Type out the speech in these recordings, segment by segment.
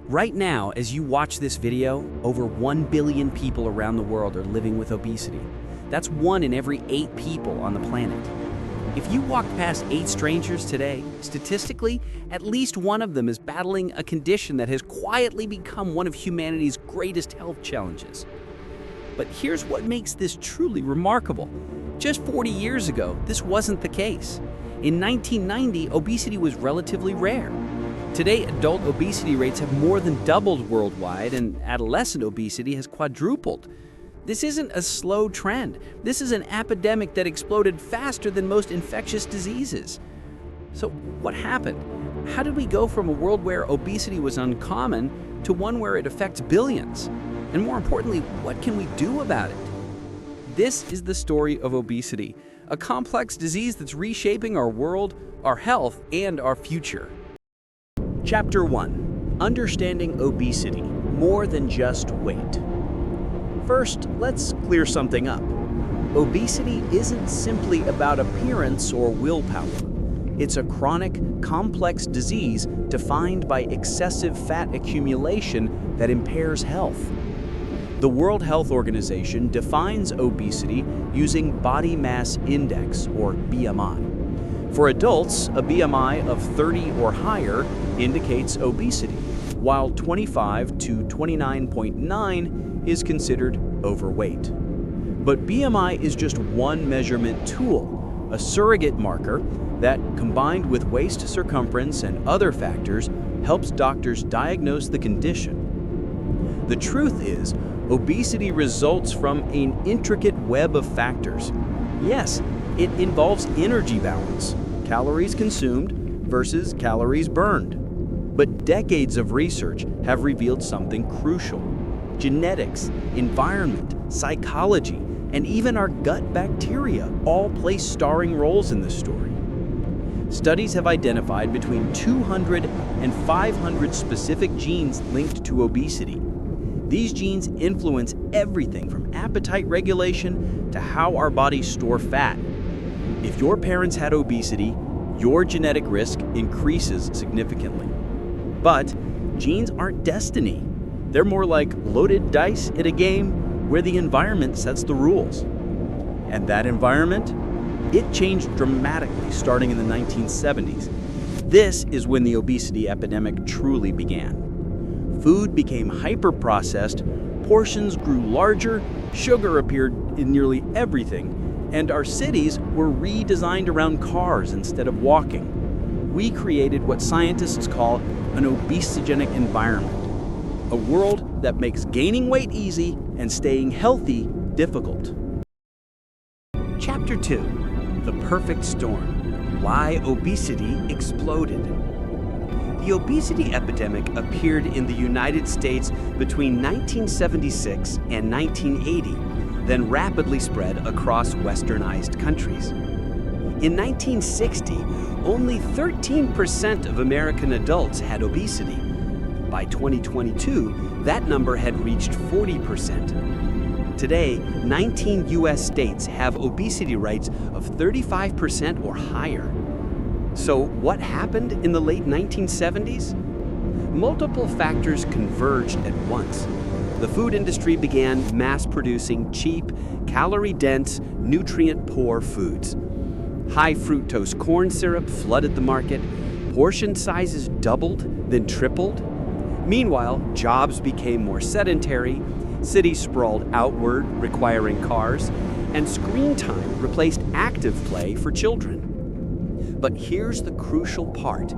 Right now, as you watch this video, over 1 billion people around the world are living with obesity. That's 1 in every 8 people on the planet. If you walked past 8 strangers today, statistically, at least one of them is battling a condition that has quietly become one of humanity's greatest health challenges. But here's what makes this truly remarkable. Just 40 years ago, this wasn't the case. In 1990, obesity was relatively rare. Today, adult obesity rates have more than doubled worldwide, and adolescent obesity has quadrupled. This isn't a slow trend. This is an epidemic that exploded faster than most infectious diseases. So what happened? How did we go from a world where obesity was uncommon to one where it affects billions? And more importantly, what can we do about it? This is the story of obesity, a complex disease that's reshaping our world, our health, and our future. Chapter 1. Understanding obesity, more than just weight. First, let's clear something up. Obesity isn't simply about appearance or willpower. It's a chronic, complex disease defined by excessive fat accumulation that impairs health. The World Health Organization defines obesity using body mass index, or BMI. For adults, a BMI of 30 or higher indicates obesity, while 25 to 29.9 is considered overweight. But BMI is just one measurement tool, a surrogate marker that, combined with waist circumference and other factors, helps doctors diagnose the condition. The truth is, obesity results from an intricate web of factors. Yes, it involves energy balance, calories consumed versus calories burned. But decades of research have revealed something crucial. Genetics, environment, psychology, and even our gut bacteria all play starring roles in this story. Studies have identified between 200 and 500 specific genes linked to obesity. These genes influence everything from appetite regulation to how our bodies store fat. If your parents had obesity, your genetic risk increases significantly. But genes aren't destiny. They're more like loaded dice at a game where the environment sets the rules. And that environment? It changed dramatically starting in the 1970s. This is when the obesity epidemic truly began. Food became hyper-processed, portions grew larger, sugar appeared in nearly everything, and our cities were redesigned around cars instead of walking. We created what scientists call an obesogenic environment, a world that makes gaining weight easy and staying healthy difficult. Chapter 2. The Perfect Storm. Why obesity exploded. The obesity epidemic appeared in the United States between 1976 and 1980, then rapidly spread across westernized countries. In 1960, only 13% of American adults had obesity. By 2022, that number had reached 40%. Today, 19 U.S. states have obesity rates of 35% or higher. So what happened in the late 1970s? Multiple factors converged at once. The food industry began mass-producing cheap, calorie-dense, nutrient-poor foods. High fructose corn syrup flooded the market, portion sizes doubled, then tripled. Meanwhile, jobs became more sedentary, cities sprawled outward, requiring cars, and screen time replaced active play for children. But here's the crucial part.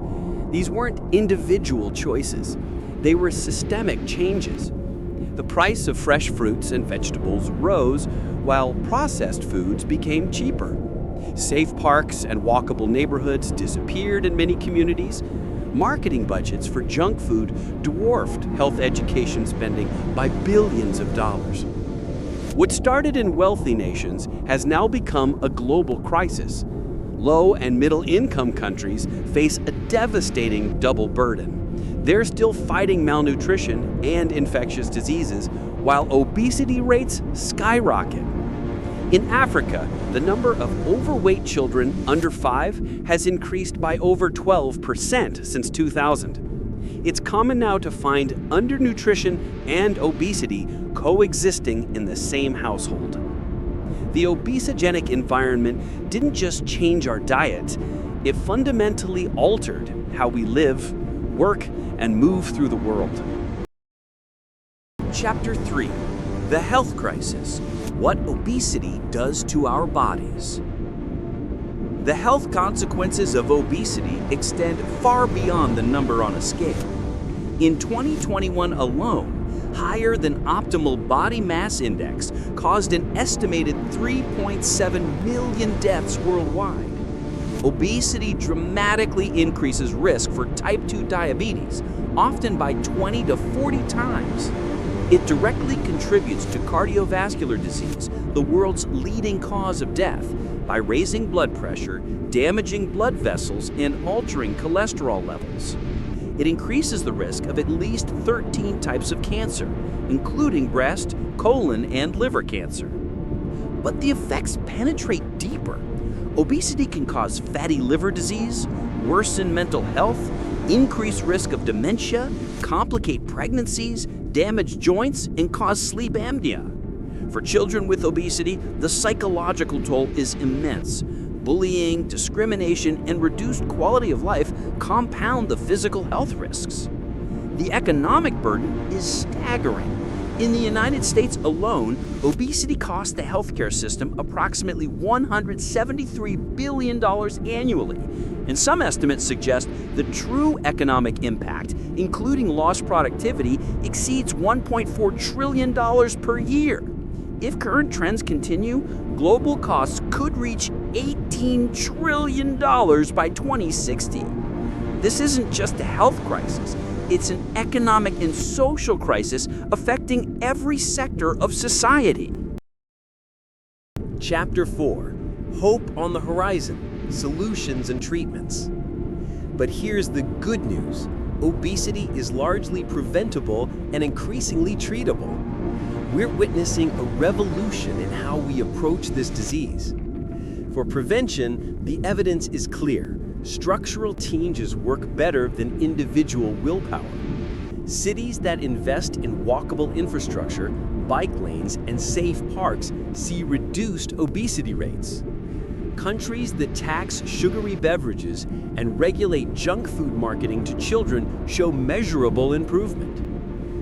These weren't individual choices. They were systemic changes. The price of fresh fruits and vegetables rose, while processed foods became cheaper. Safe parks and walkable neighborhoods disappeared in many communities. Marketing budgets for junk food dwarfed health education spending by billions of dollars. What started in wealthy nations has now become a global crisis. Low and middle income countries face a devastating double burden. They're still fighting malnutrition and infectious diseases, while obesity rates skyrocket. In Africa, the number of overweight children under 5 has increased by over 12% since 2000. It's common now to find undernutrition and obesity coexisting in the same household. The obesogenic environment didn't just change our diet, it fundamentally altered how we live, work, and move through the world. Chapter 3: The Health Crisis: What Obesity Does to Our Bodies. The health consequences of obesity extend far beyond the number on a scale. In 2021 alone, higher than optimal body mass index caused an estimated 3.7 million deaths worldwide. Obesity dramatically increases risk for type 2 diabetes, often by 20 to 40 times. It directly contributes to cardiovascular disease, the world's leading cause of death, by raising blood pressure, damaging blood vessels, and altering cholesterol levels. It increases the risk of at least 13 types of cancer, including breast, colon, and liver cancer. But the effects penetrate deeper. Obesity can cause fatty liver disease, worsen mental health, increase risk of dementia, complicate pregnancies, damage joints, and cause sleep apnea. For children with obesity, the psychological toll is immense. Bullying, discrimination, and reduced quality of life compound the physical health risks. The economic burden is staggering. In the United States alone, obesity costs the healthcare system approximately $173 billion annually, and some estimates suggest the true economic impact, including lost productivity, exceeds $1.4 trillion per year. If current trends continue, global costs could reach $18 trillion by 2060. This isn't just a health crisis, it's an economic and social crisis affecting every sector of society. Chapter 4: Hope on the Horizon: Solutions and Treatments. But here's the good news: obesity is largely preventable and increasingly treatable. We're witnessing a revolution in how we approach this disease. For prevention, the evidence is clear. Structural changes work better than individual willpower. Cities that invest in walkable infrastructure, bike lanes, and safe parks see reduced obesity rates. Countries that tax sugary beverages and regulate junk food marketing to children show measurable improvement.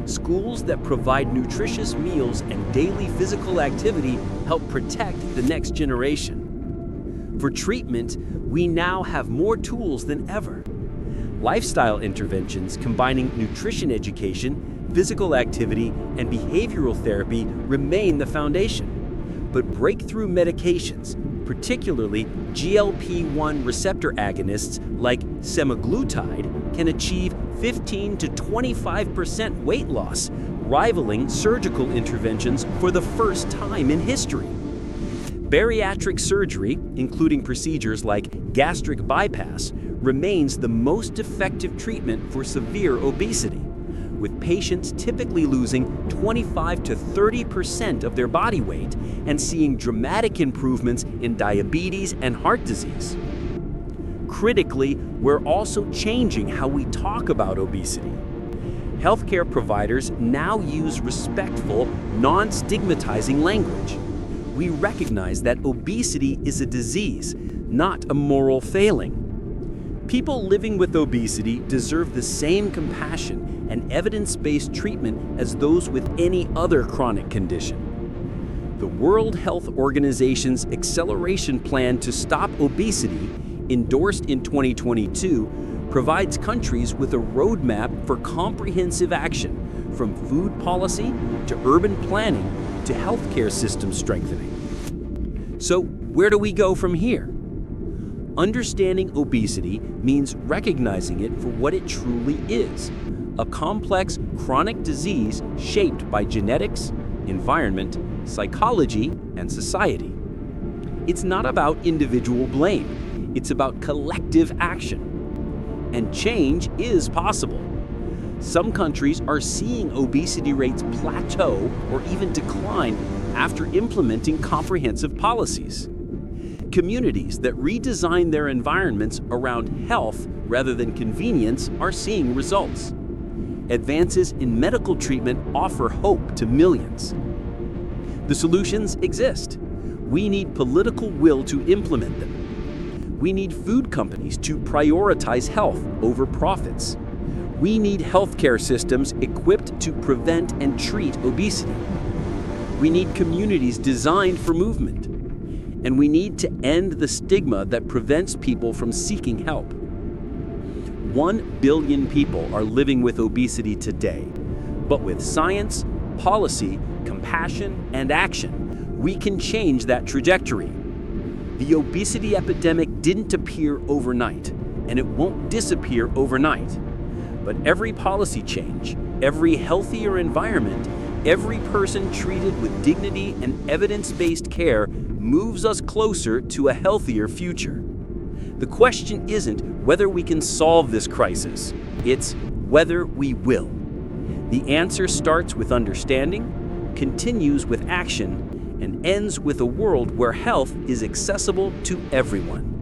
Schools that provide nutritious meals and daily physical activity help protect the next generation. For treatment, we now have more tools than ever. Lifestyle interventions combining nutrition education, physical activity, and behavioral therapy remain the foundation. But breakthrough medications, particularly GLP-1 receptor agonists like semaglutide, can achieve 15 to 25% weight loss, rivaling surgical interventions for the first time in history. Bariatric surgery, including procedures like gastric bypass, remains the most effective treatment for severe obesity, with patients typically losing 25 to 30% of their body weight and seeing dramatic improvements in diabetes and heart disease. Critically, we're also changing how we talk about obesity. Healthcare providers now use respectful, non-stigmatizing language. We recognize that obesity is a disease, not a moral failing. People living with obesity deserve the same compassion and evidence-based treatment as those with any other chronic condition. The World Health Organization's Acceleration Plan to Stop Obesity, endorsed in 2022, provides countries with a roadmap for comprehensive action, from food policy to urban planning to healthcare system strengthening. So, where do we go from here? Understanding obesity means recognizing it for what it truly is: a complex, chronic disease shaped by genetics, environment, psychology, and society. It's not about individual blame, it's about collective action. And change is possible. Some countries are seeing obesity rates plateau or even decline after implementing comprehensive policies. Communities that redesign their environments around health rather than convenience are seeing results. Advances in medical treatment offer hope to millions. The solutions exist. We need political will to implement them. We need food companies to prioritize health over profits. We need healthcare systems equipped to prevent and treat obesity. We need communities designed for movement. And we need to end the stigma that prevents people from seeking help. 1 billion people are living with obesity today. But with science, policy, compassion, and action, we can change that trajectory. The obesity epidemic didn't appear overnight, and it won't disappear overnight. But every policy change, every healthier environment, every person treated with dignity and evidence-based care moves us closer to a healthier future. The question isn't whether we can solve this crisis, it's whether we will. The answer starts with understanding, continues with action, and ends with a world where health is accessible to everyone.